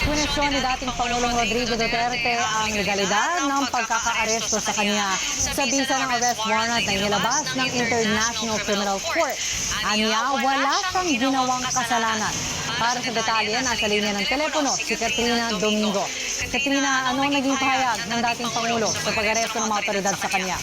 Kwinesyon ni dating Pangulong Rodrigo Duterte ang legalidad ng pagkakaaresto sa kanya sa bisa ng arrest warrant na inilabas ng International Criminal Court. Aniya, wala siyang ginawang kasalanan. Para sa detalye, nasa linya ng telepono si Katrina Domingo. Katrina, ano ang naging pahayag ng dating Pangulo sa pag-aresto ng mga otoridad sa kanya?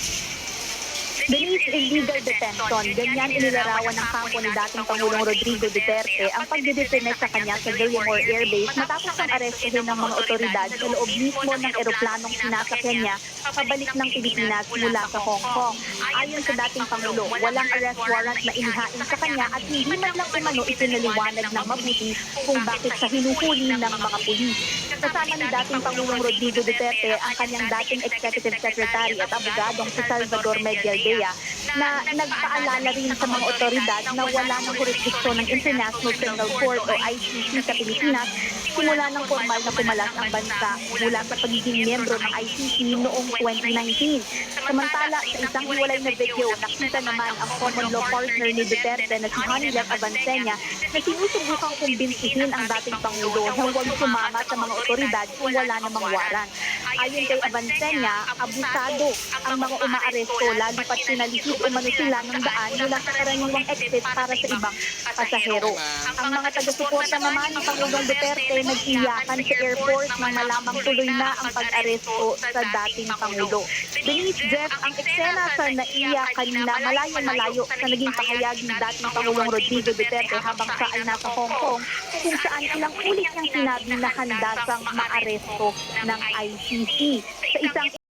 Denise, illegal detention. Ganyan inilarawan ng kampo ni dating Pangulong Rodrigo Duterte ang pagdidetene sa kanya sa Villamor Air Base matapos ang arestuhin ng mga otoridad sa loob mismo ng eroplanong sinasakyan niya pabalik ng Pilipinas mula sa Hong Kong. Ayon sa dating Pangulo, walang arrest warrant na inihain sa kanya at hindi man lang umano ipinaliwanag ng mabuti kung bakit siya hinuhuli ng mga pulis. Kasama ni dating Pangulong Rodrigo Duterte ang kanyang dating Executive Secretary at abogadong si Salvador Medialdea na nagpaalala rin sa mga otoridad na wala ng jurisdiksyon ng International Criminal Court o ICC sa Pilipinas simula ng formal na pumalas ang bansa mula sa pagiging miyembro ng ICC noong 2019. Samantala, sa isang hiwalay na video, nakita naman ang common law partner ni Duterte na si Hanilet Avancenia na sinusubukang kumbinsihin ang dating Pangulo na huwag sumama sa mga otoridad kung wala namang waran. Ayon kay Avancenia, abusado ang mga umaaresto lalo pat pinalisit umano sila ng daan mula sa karaniwang exit para sa ibang pasahero. Ang mga taga-suporta naman ng Pangulong Duterte nag-iyakan sa airport nang malamang tuloy na ang pag-aresto sa dating Pangulo. Denise, Jeff, ang eksena sa naiyakan na malayo-malayo sa naging pahayag ng dating Pangulong Rodrigo Duterte habang siya ay nasa Hong Kong kung saan ilang ulit niyang sinabi na handa siyang maaresto ng ICC. Sa isang